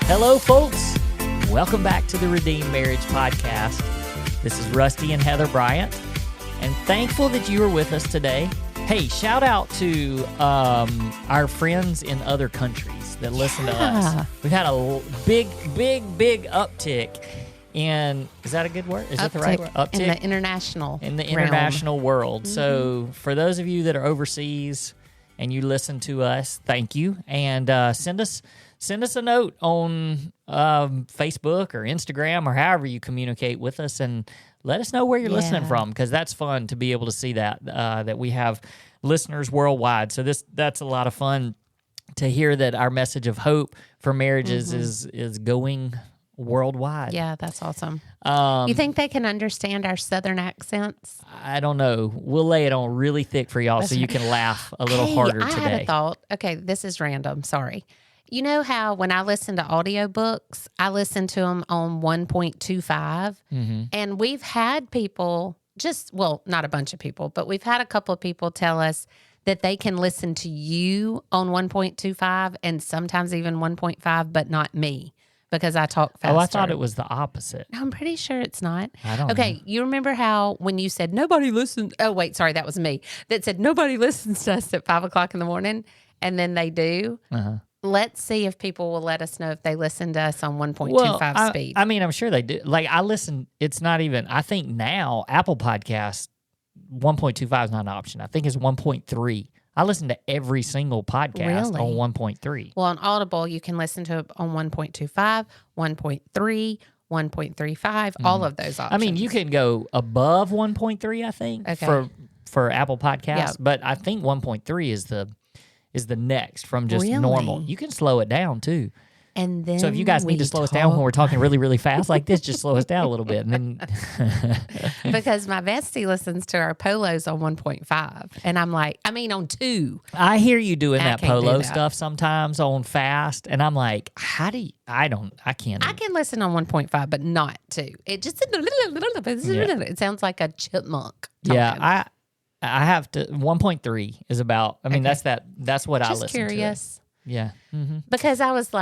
Hello, folks. Welcome back to the Redeemed Marriage Podcast. This is Rusty and Heather Bryant, and thankful that you are with us today. Hey, shout out to our friends in other countries that listen to us. We've had a big uptick in, is that a good word? Is that the right word? Uptick? In the international international world. Mm-hmm. So for those of you that are overseas and you listen to us, thank you. And send us a note on Facebook or Instagram or however you communicate with us, and let us know where you're listening from, because that's fun to be able to see that we have listeners worldwide. So that's a lot of fun to hear that our message of hope for marriages is going worldwide. Yeah, that's awesome. You think they can understand our Southern accents? I don't know. We'll lay it on really thick for y'all so you can laugh a little harder today. I had a thought. Okay, this is random. Sorry. You know how when I listen to audiobooks, I listen to them on 1.25, and we've had people not a bunch of people, but we've had a couple of people tell us that they can listen to you on 1.25 and sometimes even 1.5, but not me, because I talk faster. Oh, I thought it was the opposite. No, I'm pretty sure it's not. I don't know. You remember how when you said nobody listens? Oh, wait, sorry, that was me. That said nobody listens to us at 5 o'clock in the morning, and then they do. Let's see if people will let us know if they listen to us on 1.25 speed. I mean, I'm sure they do. Like, I listen, it's not even, I think now Apple Podcasts, 1.25 is not an option. I think it's 1.3. I listen to every single podcast on 1.3. Well, on Audible, you can listen to it on 1.25, 1.3, 1.35, all of those options. I mean, you can go above 1.3, I think, for Apple Podcasts, but I think 1.3 is the next from just normal. You can slow it down too. And then so if you guys need to slow us down when we're talking really, really fast like this, just slow us down a little bit. And then because my bestie listens to our polos on 1.5, and I'm like, on 2. I hear you doing that polo stuff sometimes on fast, and I'm like, how do you? I can't. I can listen on 1.5, but not 2. It just it sounds like a chipmunk talking. Yeah, I have to. 1.3 is about. I mean, that's what I listen to. Just curious. Yeah. Because I was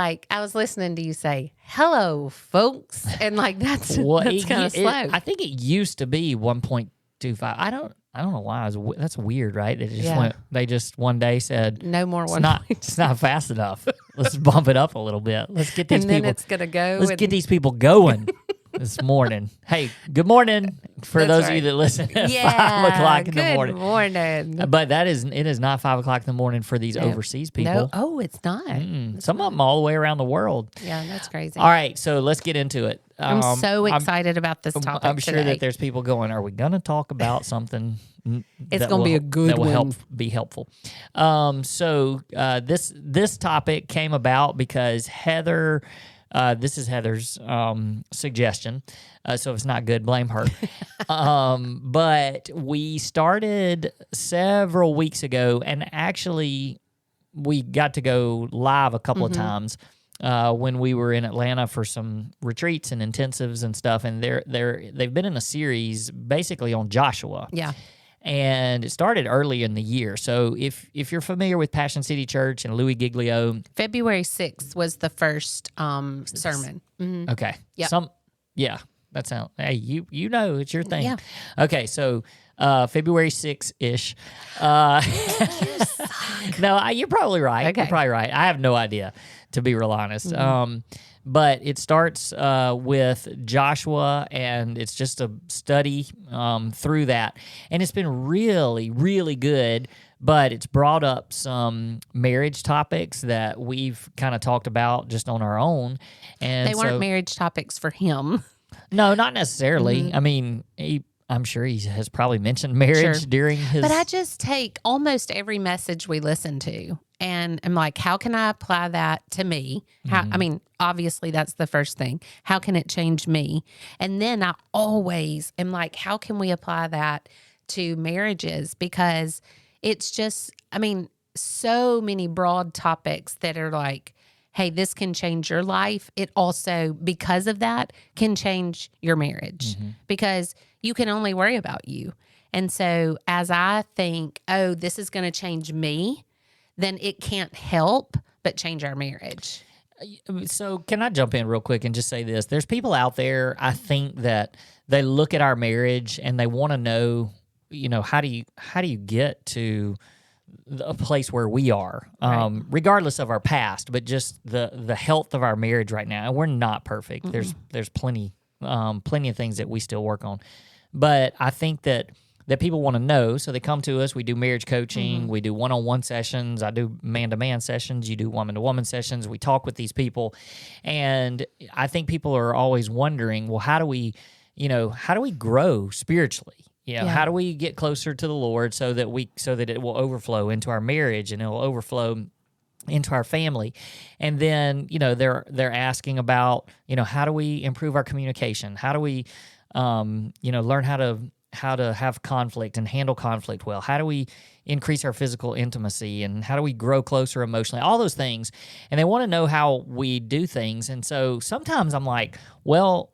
listening to you say, "Hello, folks," and that's kind of slow. I think it used to be 1.25. I don't know why. That's weird, right? They just one day said, "No more It's not fast enough. Let's bump it up a little bit. Let's get these and people. Then it's gonna go. Let's get these people going." This morning. Hey, good morning for those of you that listen at 5 o'clock in the morning. Good morning. But it is not 5 o'clock in the morning for these overseas people. No. Oh, it's not. Some of them all the way around the world. Yeah, that's crazy. All right, so let's get into it. I'm so excited about this topic I'm sure that there's people going, are we going to talk about something it's going to be a good one. That will be helpful. So this topic came about because Heather... this is Heather's suggestion, so if it's not good, blame her. But we started several weeks ago, and actually we got to go live a couple of times when we were in Atlanta for some retreats and intensives and stuff, and they've been in a series basically on Joshua. Yeah. And it started early in the year. So if you're familiar with Passion City Church and Louis Giglio. February 6th was the first sermon. Mm-hmm. Okay. Yep. That sounds, hey, you know, it's your thing. Yeah. Okay, so February 6th-ish. No, you're probably right. Okay. You're probably right. I have no idea, to be real honest. But it starts with Joshua, and it's just a study through that. And it's been really, really good, but it's brought up some marriage topics that we've kind of talked about just on our own. And they weren't marriage topics for him. No, not necessarily. I mean, I'm sure he has probably mentioned marriage during his... But I just take almost every message we listen to, and I'm like, how can I apply that to me? I mean, obviously that's the first thing. How can it change me? And then I always am like, how can we apply that to marriages? Because it's just, so many broad topics that are like, hey, this can change your life. It also, because of that, can change your marriage because you can only worry about you. And so as I think, oh, this is going to change me, then it can't help but change our marriage. So can I jump in real quick and just say this? There's people out there, I think, that they look at our marriage and they want to know, how do you get to a place where we are, Right. regardless of our past, but just the health of our marriage right now. And we're not perfect. Mm-mm. There's plenty of things that we still work on. But I think that people want to know, so they come to us. We do marriage coaching. We do one-on-one sessions. I do man-to-man sessions. You do woman-to-woman sessions. We talk with these people. And I think people are always wondering, well, how do we grow spiritually? How do we get closer to the Lord so that it will overflow into our marriage and it will overflow into our family? And then, they're asking about, how do we improve our communication? How do we, learn how to have conflict and handle conflict well? How do we increase our physical intimacy, and how do we grow closer emotionally? All those things. And they want to know how we do things. And so sometimes I'm like, well,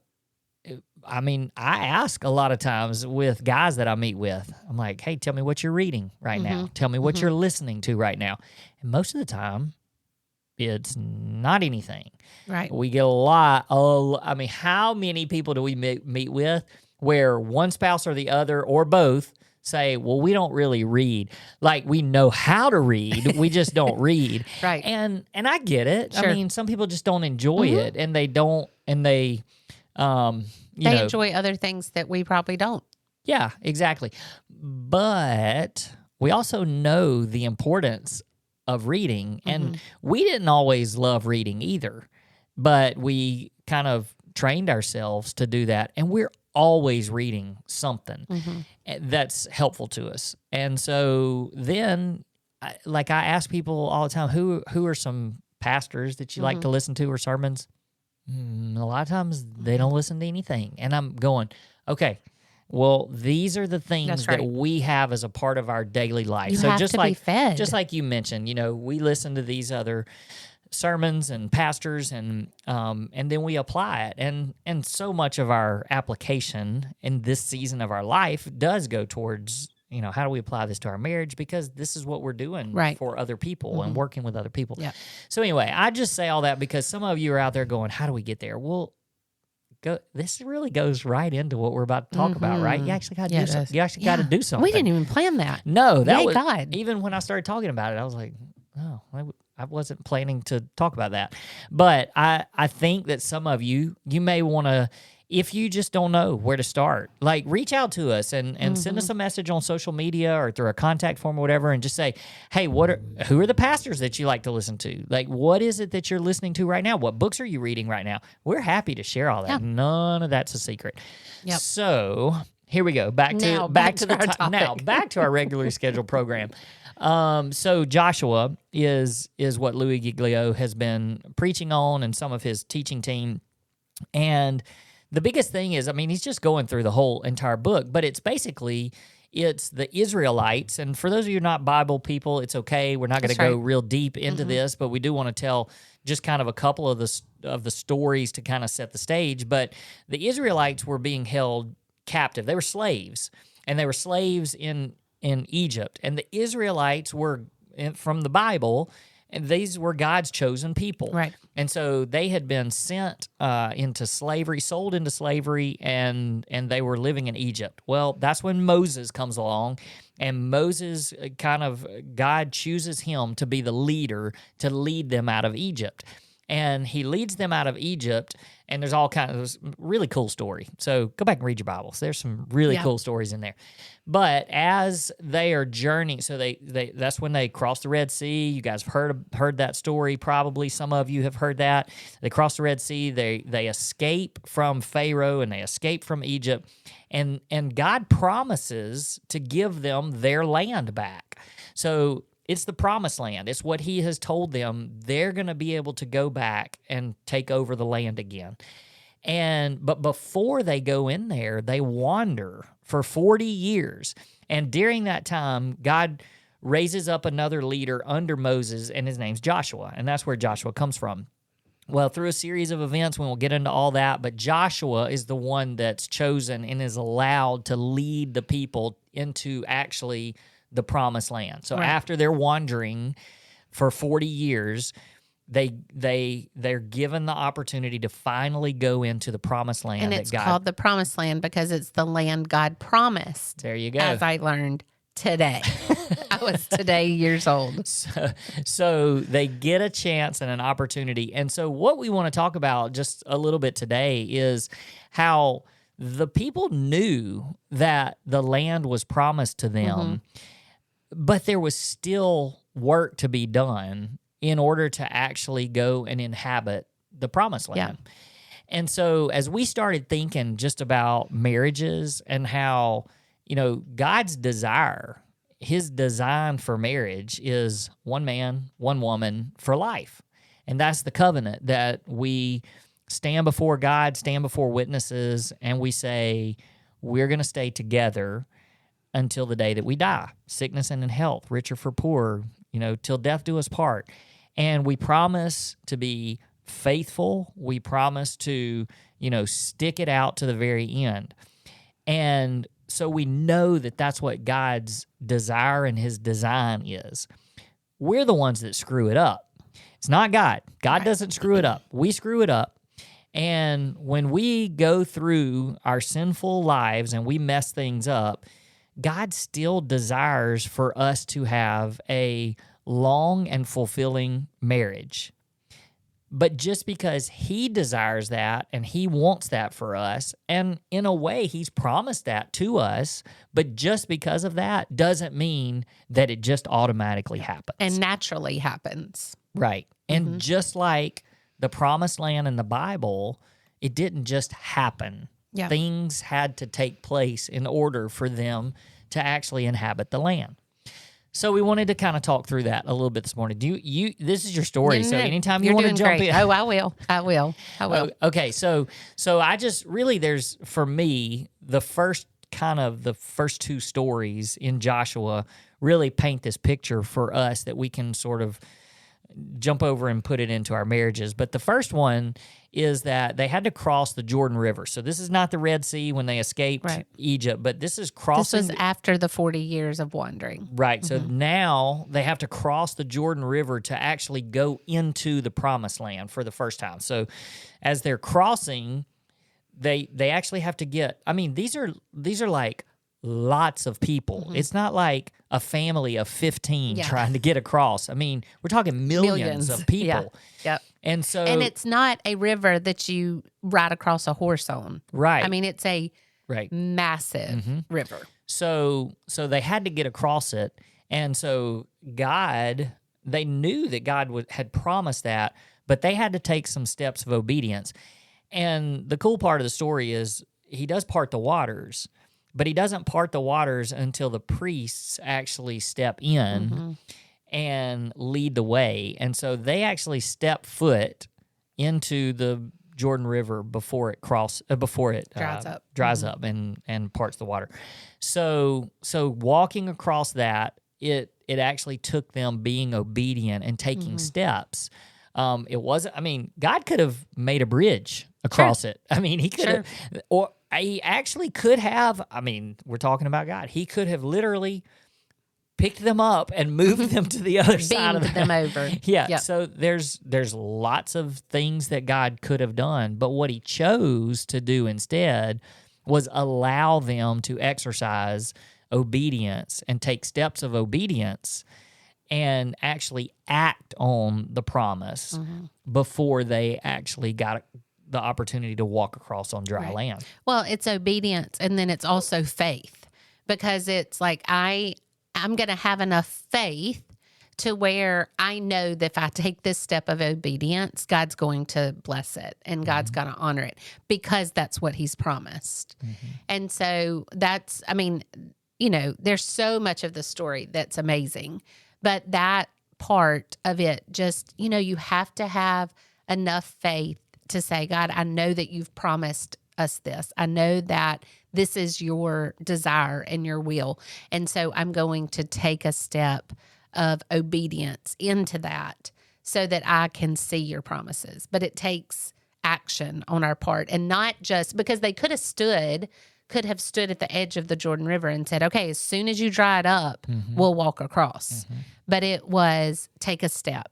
I ask a lot of times with guys that I meet with, I'm like, hey, tell me what you're reading right now. Tell me what you're listening to right now. And most of the time, it's not anything. Right. We get a lot. How many people do we meet with where one spouse or the other or both say, well, we don't really read. Like, we know how to read, we just don't read. Right. And I get it. Sure. Some people just don't enjoy it, and they enjoy other things that we probably don't. Yeah, exactly. But we also know the importance of reading, and we didn't always love reading either, but we kind of trained ourselves to do that, and we're always reading something that's helpful to us. And so then, I ask people all the time, who are some pastors that you like to listen to, or sermons? A lot of times they don't listen to anything. And I'm going, okay, well, these are the things that we have as a part of our daily life. You have to be fed. Just like you mentioned, we listen to these other sermons and pastors, and then we apply it. And so much of our application in this season of our life does go towards, how do we apply this to our marriage? Because this is what we're doing for other people and working with other people. Yeah. So anyway, I just say all that because some of you are out there going, how do we get there? Well, this really goes right into what we're about to talk about, right? You actually got to do something. You actually got to do something. We didn't even plan that. No, that was God. Even when I started talking about it, I was like, oh, I wasn't planning to talk about that. But I think that some of you may want to, if you just don't know where to start, like, reach out to us and send us a message on social media or through a contact form or whatever, and just say, hey, who are the pastors that you like to listen to? Like, what is it that you're listening to right now? What books are you reading right now? We're happy to share all that. Yeah. None of that's a secret. Yep. So here we go. Back to our regularly scheduled program. So Joshua is what Louis Giglio has been preaching on, and some of his teaching team. And the biggest thing is, he's just going through the whole entire book, but it's the Israelites. And for those of you not Bible people, it's okay. We're not going to go real deep into this, but we do want to tell just kind of a couple of the stories to kind of set the stage. But the Israelites were being held captive. They were slaves, and they were slaves in Egypt. And the Israelites were, from the Bible, and these were God's chosen people. Right. And so they had been sent into slavery, sold into slavery, and they were living in Egypt. Well, that's when Moses comes along, and Moses God chooses him to be the leader to lead them out of Egypt. And he leads them out of Egypt, and there's all kinds of really cool story. So go back and read your Bibles. There's some really cool stories in there. But as they are journeying, so that's when they cross the Red Sea. You guys have heard that story probably. Some of you have heard that. They cross the Red Sea. They escape from Pharaoh, and they escape from Egypt. And God promises to give them their land back. So it's the promised land. It's what he has told them. They're going to be able to go back and take over the land again. But before they go in there, they wander for 40 years. And during that time, God raises up another leader under Moses, and his name's Joshua. And that's where Joshua comes from. Well, through a series of events, we won't get into all that, but Joshua is the one that's chosen and is allowed to lead the people into actually the promised land. So after they're wandering for 40 years, they're given the opportunity to finally go into the promised land. And it's called the promised land because it's the land God promised. There you go. As I learned today. I was today years old. So they get a chance and an opportunity. And so what we want to talk about just a little bit today is how the people knew that the land was promised to them, but there was still work to be done in order to actually go and inhabit the promised land. Yeah. And so as we started thinking just about marriages and how, God's desire, his design for marriage is one man, one woman for life. And that's the covenant that we stand before God, stand before witnesses, and we say, we're going to stay together until the day that we die, sickness and in health, rich or for poor, till death do us part. And we promise to be faithful. We promise to, stick it out to the very end. And so we know that that's what God's desire and his design is. We're the ones that screw it up. It's not God. God doesn't screw it up. We screw it up. And when we go through our sinful lives and we mess things up, God still desires for us to have a long and fulfilling marriage. But just because he desires that and he wants that for us, and in a way he's promised that to us, but just because of that doesn't mean that it just automatically happens. And naturally happens. Right. And just like the promised land in the Bible, it didn't just happen. Yeah. Things had to take place in order for them to actually inhabit the land. So we wanted to kind of talk through that a little bit this morning. This is your story, so anytime you want to jump in. Oh, I will. Okay, so I just really, there's, for me, the first two stories in Joshua really paint this picture for us that we can sort of jump over and put it into our marriages. But the first one is that they had to cross the Jordan River. So this is not the Red Sea when they escaped Egypt, but this is crossing. This was after the 40 years of wandering. Right. So now they have to cross the Jordan River to actually go into the promised land for the first time. So as they're crossing, they actually have to get, these are like lots of people. It's not like a family of 15 trying to get across. We're talking millions of people. Yeah. Yep. And it's not a river that you ride across a horse on. Right. It's a massive river. So they had to get across it. And so they knew that God had promised that, but they had to take some steps of obedience. And the cool part of the story is he does part the waters, but he doesn't part the waters until the priests actually step in and lead the way. And so they actually step foot into the Jordan River before it dries up and parts the water. So walking across that, it actually took them being obedient and taking steps. It wasn't. God could have made a bridge across it. He could have, or he actually could have. We're talking about God. He could have literally picked them up and moved them to the other side of them over. Yeah. Yep. So there's lots of things that God could have done, but what he chose to do instead was allow them to exercise obedience and take steps of obedience and actually act on the promise before they actually got the opportunity to walk across on dry land. Well, it's obedience, and then it's also faith, because it's like I'm going to have enough faith to where I know that if I take this step of obedience, God's going to bless it and God's going to honor it, because that's what he's promised. And so that's, there's so much of the story that's amazing, but that part of it just, you have to have enough faith to say, God, I know that you've promised us this. I know that this is your desire and your will. And so I'm going to take a step of obedience into that so that I can see your promises. But it takes action on our part, and not just because they could have stood at the edge of the Jordan River and said, okay, as soon as you dry it up, we'll walk across. But it was take a step.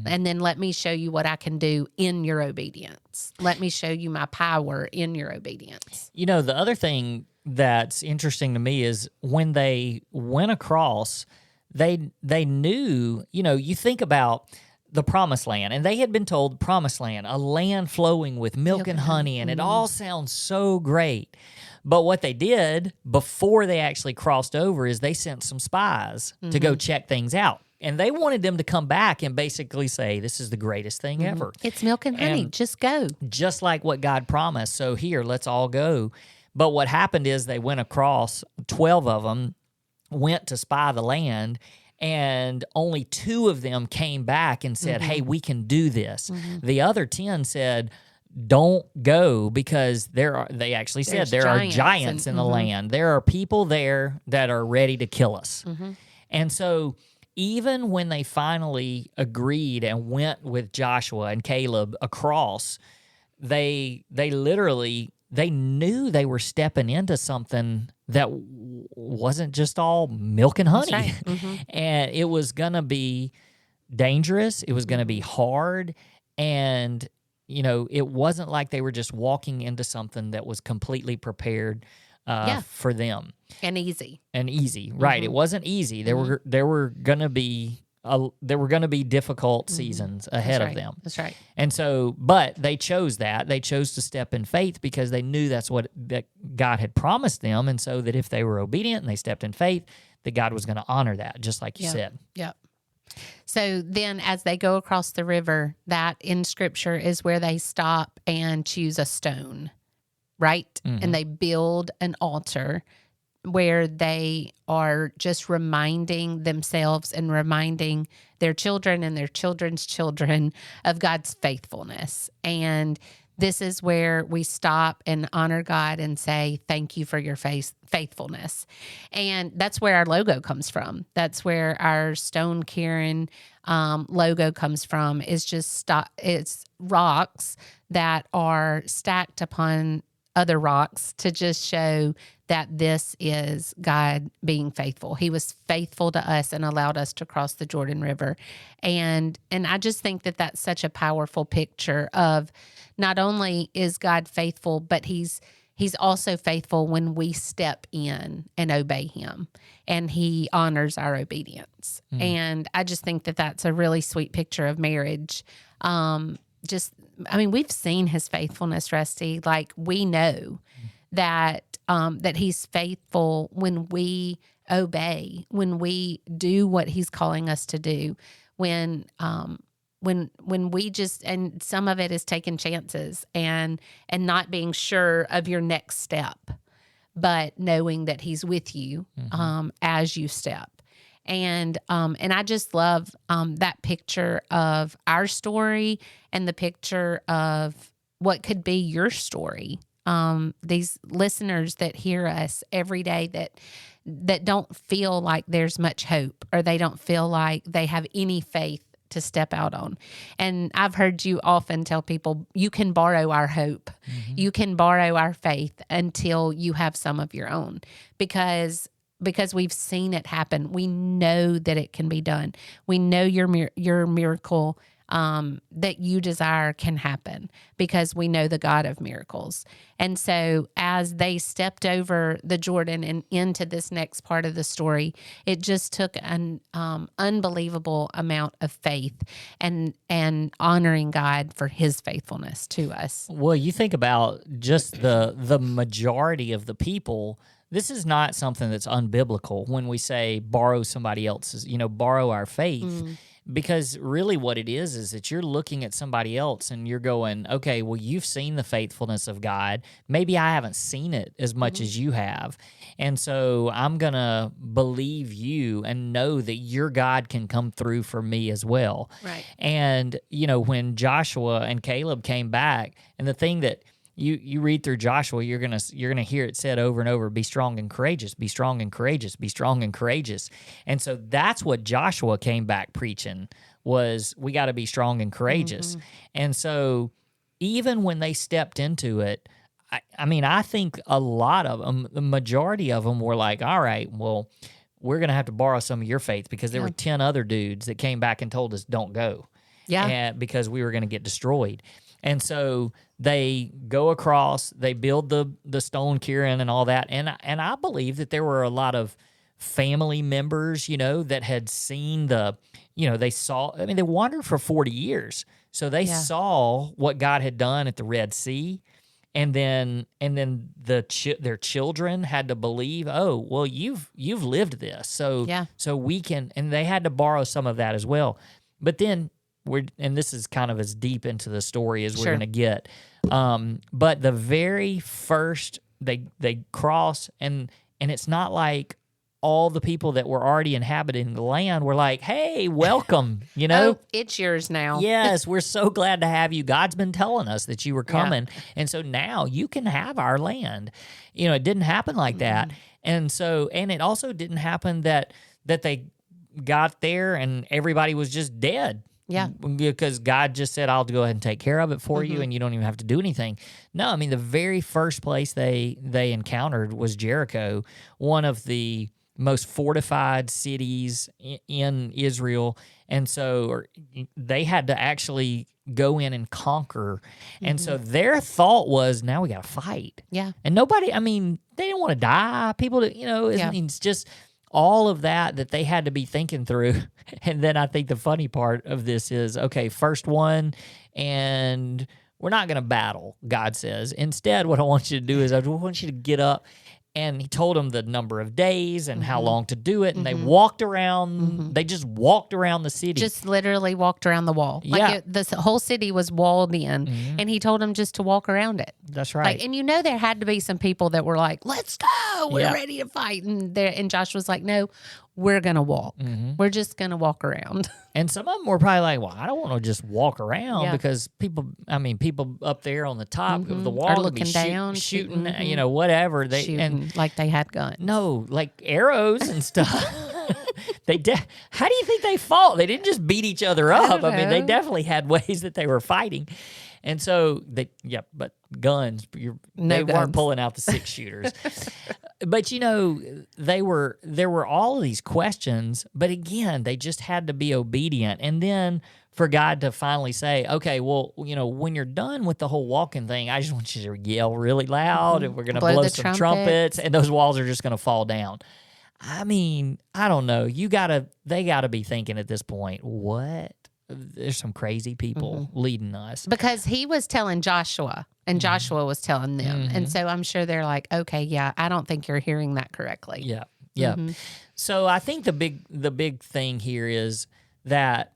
And then let me show you what I can do in your obedience. Let me show you my power in your obedience. You know, the other thing that's interesting to me is when they went across, they knew, you know, you think about the promised land, and they had been told promised land, a land flowing with milk and honey, and it all sounds so great. But what they did before they actually crossed over is they sent some spies to go check things out. And they wanted them to come back and basically say, this is the greatest thing ever. It's milk and honey. Just go. Just like what God promised. So here, let's all go. But what happened is they went across, 12 of them went to spy the land, and only 2 of them came back and said, hey, we can do this. The other 10 said, don't go, because they actually said there are giants in the land. There are people there that are ready to kill us. And so even when they finally agreed and went with Joshua and Caleb across, they literally, they knew they were stepping into something that wasn't just all milk and honey. That's right. And it was going to be dangerous. It was going to be hard. And, you know, it wasn't like they were just walking into something that was completely prepared for them. And easy. Right. It wasn't easy. There were going to be difficult seasons ahead of them. That's right. And so, but they chose that. They chose to step in faith because they knew that God had promised them, and so that if they were obedient and they stepped in faith, that God was going to honor that, just like you said. Yep. So then as they go across the river, that in Scripture is where they stop and choose a stone, right? And they build an altar where they are just reminding themselves and reminding their children and their children's children of God's faithfulness. And this is where we stop and honor God and say, thank you for your faithfulness. And that's where our logo comes from. That's where our Stone Cairn logo comes from, is just it's rocks that are stacked upon other rocks to just show that this is God being faithful. He was faithful to us and allowed us to cross the Jordan River. And I just think that that's such a powerful picture of not only is God faithful, but he's also faithful when we step in and obey him, and he honors our obedience. And I just think that that's a really sweet picture of marriage. We've seen his faithfulness, Rusty. Like, we know that he's faithful when we obey, when we do what he's calling us to do, when we just, and some of it is taking chances and not being sure of your next step, but knowing that he's with you as you step. And I just love that picture of our story and the picture of what could be your story. These listeners that hear us every day that don't feel like there's much hope, or they don't feel like they have any faith to step out on. And I've heard you often tell people, you can borrow our hope. You can borrow our faith until you have some of your own, because we've seen it happen. We know that it can be done. We know your miracle that you desire can happen, because we know the God of miracles. And so as they stepped over the Jordan and into this next part of the story, it just took an unbelievable amount of faith and honoring God for his faithfulness to us. Well, you think about just the majority of the people. This is not something that's unbiblical when we say borrow somebody else's, borrow our faith. Because really what it is that you're looking at somebody else and you're going, okay, well, you've seen the faithfulness of God. Maybe I haven't seen it as much as you have. And so I'm going to believe you and know that your God can come through for me as well. Right. And, when Joshua and Caleb came back, and the thing that you read through Joshua, you're gonna hear it said over and over, be strong and courageous, be strong and courageous, be strong and courageous. And so that's what Joshua came back preaching, was we got to be strong and courageous. And so even when they stepped into it, I think a lot of them, the majority of them were like, all right, well, we're going to have to borrow some of your faith, because there were 10 other dudes that came back and told us don't go. and because we were going to get destroyed. And so they go across, they build the stone cairn and all that. And I believe that there were a lot of family members, that had seen they saw, they wandered for 40 years. So they saw what God had done at the Red Sea. And then their children had to believe, oh, well, you've lived this. So we can, and they had to borrow some of that as well. But then and this is kind of as deep into the story as we're going to get. But the very first, they cross, and it's not like all the people that were already inhabiting the land were like, hey, welcome, Oh, it's yours now. Yes, we're so glad to have you. God's been telling us that you were coming. Yeah. And so now you can have our land. It didn't happen like that. And it also didn't happen that they got there and everybody was just dead. Yeah. Because God just said, I'll go ahead and take care of it for you, and you don't even have to do anything. No, the very first place they encountered was Jericho, one of the most fortified cities in Israel. And so they had to actually go in and conquer. And so their thought was, now we got to fight. Yeah. And nobody, they didn't want to die. People, it's just all of that they had to be thinking through. And then I think the funny part of this is, okay, first one, and we're not going to battle, God says. Instead, what I want you to do is I want you to get up. And he told them the number of days and how long to do it. And they walked around. They just walked around the city. Just literally walked around the wall. Yeah. The whole city was walled in. And he told them just to walk around it. That's right. And there had to be some people that were like, let's go. We're ready to fight. And Josh was like, no, we're going to walk. We're just going to walk around. And some of them were probably like, well, I don't want to just walk around because people up there on the top of the wall are looking down, shooting, whatever. Shooting like they had guns. No, like arrows and stuff. How do you think they fought? They didn't just beat each other up. They definitely had ways that they were fighting. And so but guns, they weren't pulling out the 6-shooters. But there were all of these questions, but again, they just had to be obedient. And then for God to finally say, okay, well, when you're done with the whole walking thing, I just want you to yell really loud, and we're going to blow some trumpets, and those walls are just going to fall down. I don't know. They gotta be thinking at this point, what? There's some crazy people leading us. Because he was telling Joshua, and Joshua was telling them. And so I'm sure they're like, okay, yeah, I don't think you're hearing that correctly. Yeah, yeah. So I think the big thing here is that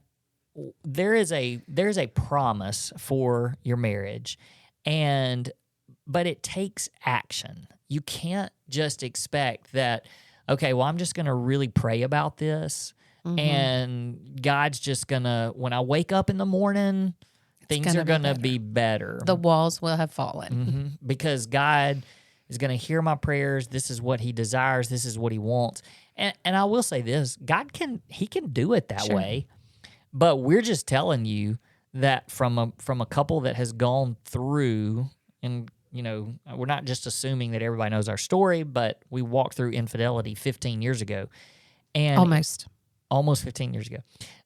there is a promise for your marriage, but it takes action. You can't just expect that, okay, well, I'm just going to really pray about this. And God's just going to, when I wake up in the morning, things are going to be better. The walls will have fallen. Because God is going to hear my prayers. This is what he desires. This is what he wants. And I will say this, he can do it that way. But we're just telling you that from a couple that has gone through, and we're not just assuming that everybody knows our story, but we walked through infidelity 15 years ago. And almost 15 years ago.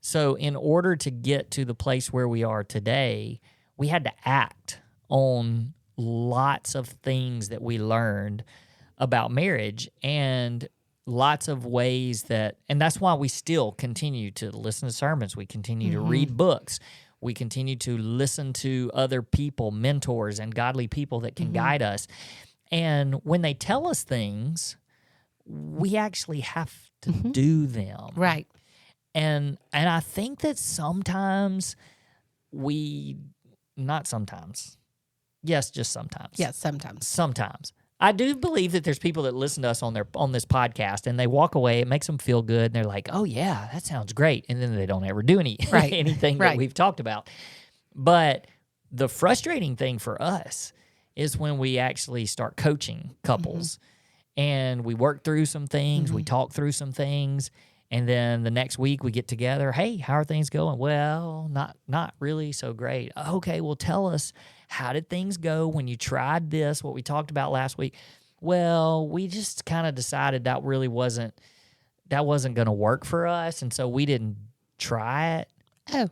So in order to get to the place where we are today, we had to act on lots of things that we learned about marriage, and lots of ways and that's why we still continue to listen to sermons. We continue to read books. We continue to listen to other people, mentors, and godly people that can guide us. And when they tell us things, we actually have to do them. Right. And I think that sometimes just sometimes. Yes, sometimes. Sometimes. I do believe that there's people that listen to us on this podcast, and they walk away, it makes them feel good, and they're like, oh yeah, that sounds great. And then they don't ever do anything that we've talked about. But the frustrating thing for us is when we actually start coaching couples, and we work through some things, we talk through some things, and then the next week we get together. Hey, how are things going? Well, not really so great. Okay, well, tell us, how did things go when you tried this, what we talked about last week? Well, we just kind of decided that wasn't going to work for us, and so we didn't try it. Oh.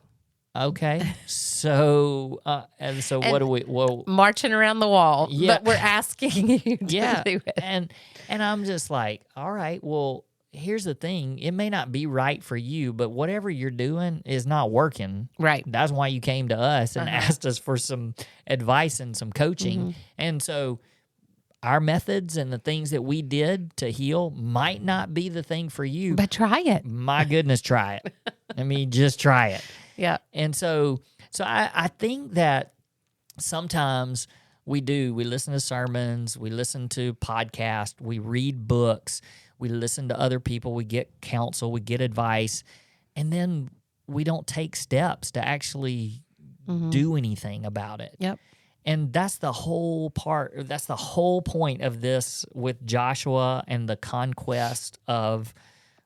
Okay. So, and so what do we, well, Marching around the wall, Yeah. but we're asking you to yeah. do it. And I'm just like, all right, well, here's the thing. It may not be right for you, but whatever you're doing is not working. Right. That's why you came to us and asked us for some advice and some coaching. Mm-hmm. And so our methods and the things that we did to heal might not be the thing for you. But try it. My goodness, try it. I mean, just try it. Yeah. And so I think that sometimes we listen to sermons, we listen to podcasts, we read books, we listen to other people, we get counsel, we get advice, and then we don't take steps to actually do anything about it. Yep. And that's the whole point of this with Joshua and the conquest of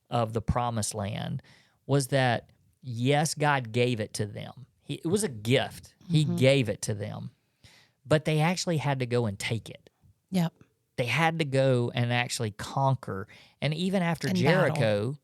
the promised land was that, yes, God gave it to them. It was a gift. He gave it to them. But they actually had to go and take it. Yep. They had to go and actually conquer. And even after Jericho,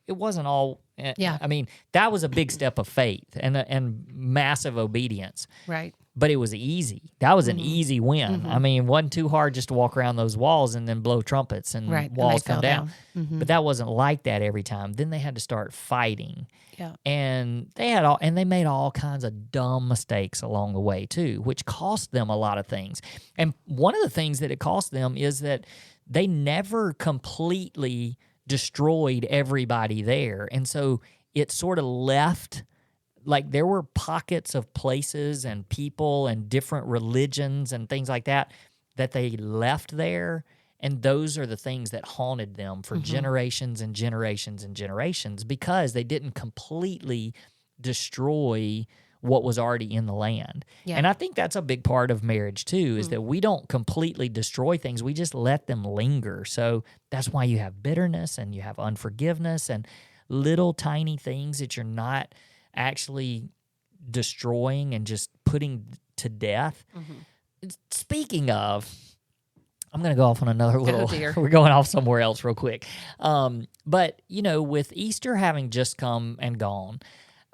it wasn't all. Yeah. I mean, that was a big step of faith and massive obedience. Right. But it was easy. That was an easy win. I mean, it wasn't too hard just to walk around those walls and then blow trumpets and walls come down. But that wasn't like that every time. Then they had to start fighting. Yeah. And they made all kinds of dumb mistakes along the way too, which cost them a lot of things. And one of the things that it cost them is that they never completely destroyed everybody there. And so it sort of left, like there were pockets of places and people and different religions and things like that they left there. And those are the things that haunted them for generations and generations and generations because they didn't completely destroy what was already in the land. Yeah. And I think that's a big part of marriage too, is that we don't completely destroy things. We just let them linger. So that's why you have bitterness and you have unforgiveness and little tiny things that you're not actually destroying and just putting to death. Speaking of, I'm going to go off on another little, we're going off somewhere else real quick. But, with Easter having just come and gone,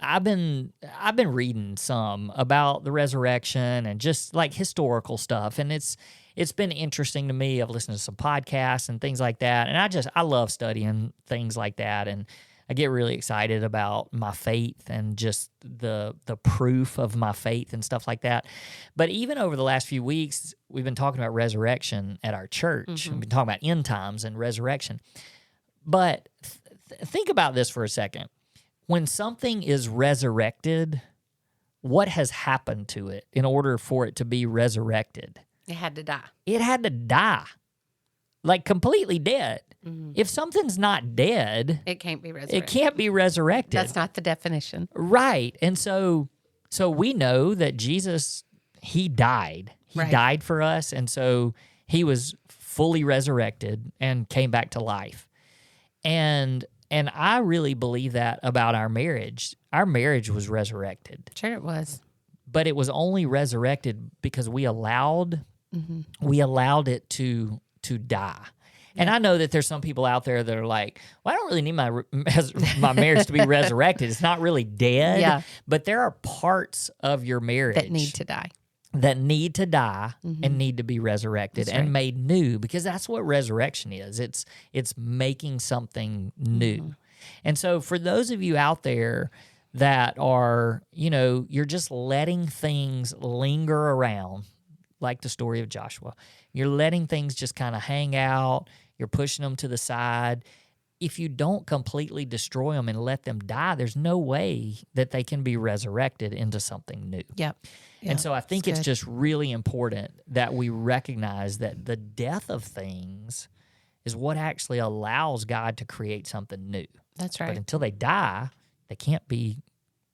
I've been reading some about the resurrection and just like historical stuff. And it's been interesting to me. I've listened to some podcasts and things like that. And I love studying things like that. And I get really excited about my faith and just the proof of my faith and stuff like that. But even over the last few weeks, we've been talking about resurrection at our church. We've been talking about end times and resurrection. But think about this for a second. When something is resurrected, what has happened to it in order for it to be resurrected? It had to die. It had to die, like completely dead. If something's not dead, It can't be resurrected. it can't be resurrected. That's not the definition. Right. And so we know that Jesus, he died. He died for us. And so he was fully resurrected and came back to life. And I really believe that about our marriage. Our marriage was resurrected. Sure it was. But it was only resurrected because we allowed it to die. And I know that there's some people out there that are like, well, I don't really need my marriage to be resurrected. It's not really dead. Yeah. But there are parts of your marriage That need to die. And need to be resurrected and made new, because that's what resurrection is. It's making something new. And so for those of you out there that are, you're just letting things linger around, like the story of Joshua. You're letting things just kind of hang out. You're pushing them to the side. If you don't completely destroy them and let them die, there's no way that they can be resurrected into something new. Yep. And so I think it's just really important that we recognize that the death of things is what actually allows God to create something new. That's right. But until they die, they can't be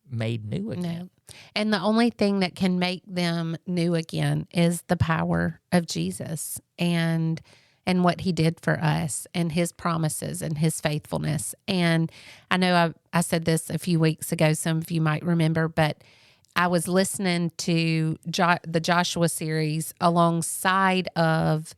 made new again. No. And the only thing that can make them new again is the power of Jesus and what he did for us and his promises and his faithfulness. And I know I said this a few weeks ago, some of you might remember, but I was listening to the Joshua series alongside of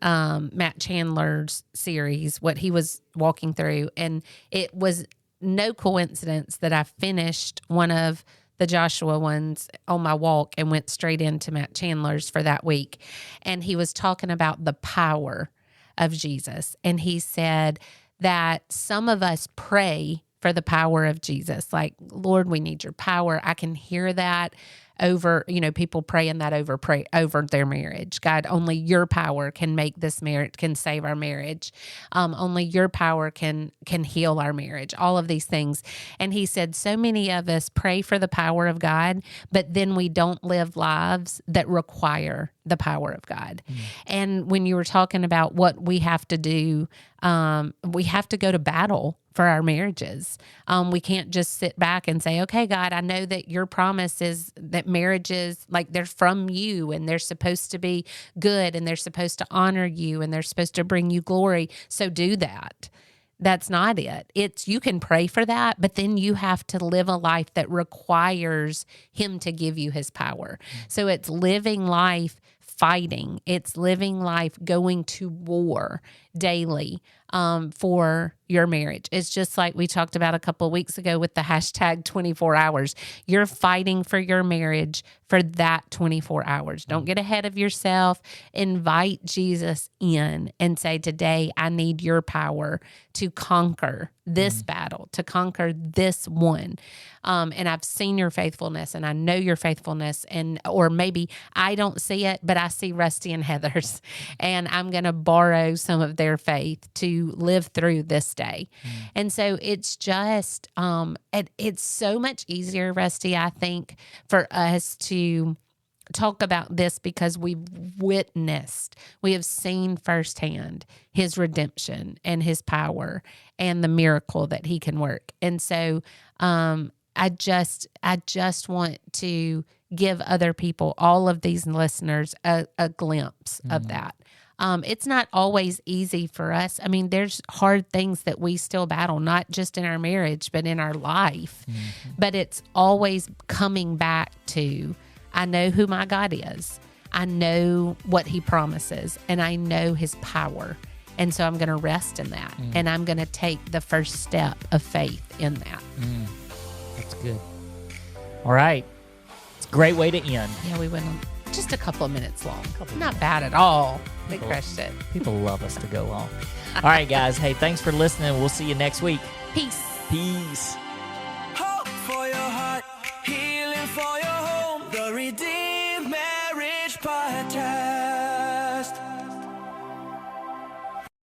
Matt Chandler's series, what he was walking through. And it was no coincidence that I finished one of the Joshua ones on my walk and went straight into Matt Chandler's for that week. And he was talking about the power of Jesus. And he said that some of us pray for the power of Jesus. Like, Lord, we need your power. I can hear that over, people praying that over their marriage. God, only your power can make this marriage, can save our marriage. Only your power can heal our marriage, all of these things. And he said, so many of us pray for the power of God, but then we don't live lives that require the power of God. And when you were talking about what we have to do, we have to go to battle for our marriages. We can't just sit back and say, okay, God, I know that your promise is that marriages, like, they're from you and they're supposed to be good and they're supposed to honor you and they're supposed to bring you glory. So do that. That's not it. It's, you can pray for that, but then you have to live a life that requires him to give you his power. So it's living life fighting. It's living life going to war daily for your marriage. It's just like we talked about a couple of weeks ago with the hashtag 24 hours. You're fighting for your marriage for that 24 hours. Don't get ahead of yourself. Invite Jesus in and say, today I need your power to conquer this battle, to conquer this one. And I've seen your faithfulness and I know your faithfulness, or maybe I don't see it, but I see Rusty and Heather's, and I'm going to borrow some of their faith to live through this day. And so it's just, it's so much easier, Rusty, I think, for us to talk about this because we've witnessed, we have seen firsthand his redemption and his power and the miracle that he can work. And so I just want to give other people, all of these listeners, a glimpse of that. It's not always easy for us. I mean, there's hard things that we still battle, not just in our marriage, but in our life. But it's always coming back to, I know who my God is. I know what he promises, and I know his power. And so I'm going to rest in that, and I'm going to take the first step of faith in that. That's good. All right. It's a great way to end. Yeah, we went on just a couple of minutes long. Not bad at all. They crushed it. People love us to go long. All right, guys. Hey, thanks for listening. We'll see you next week. Peace. Peace.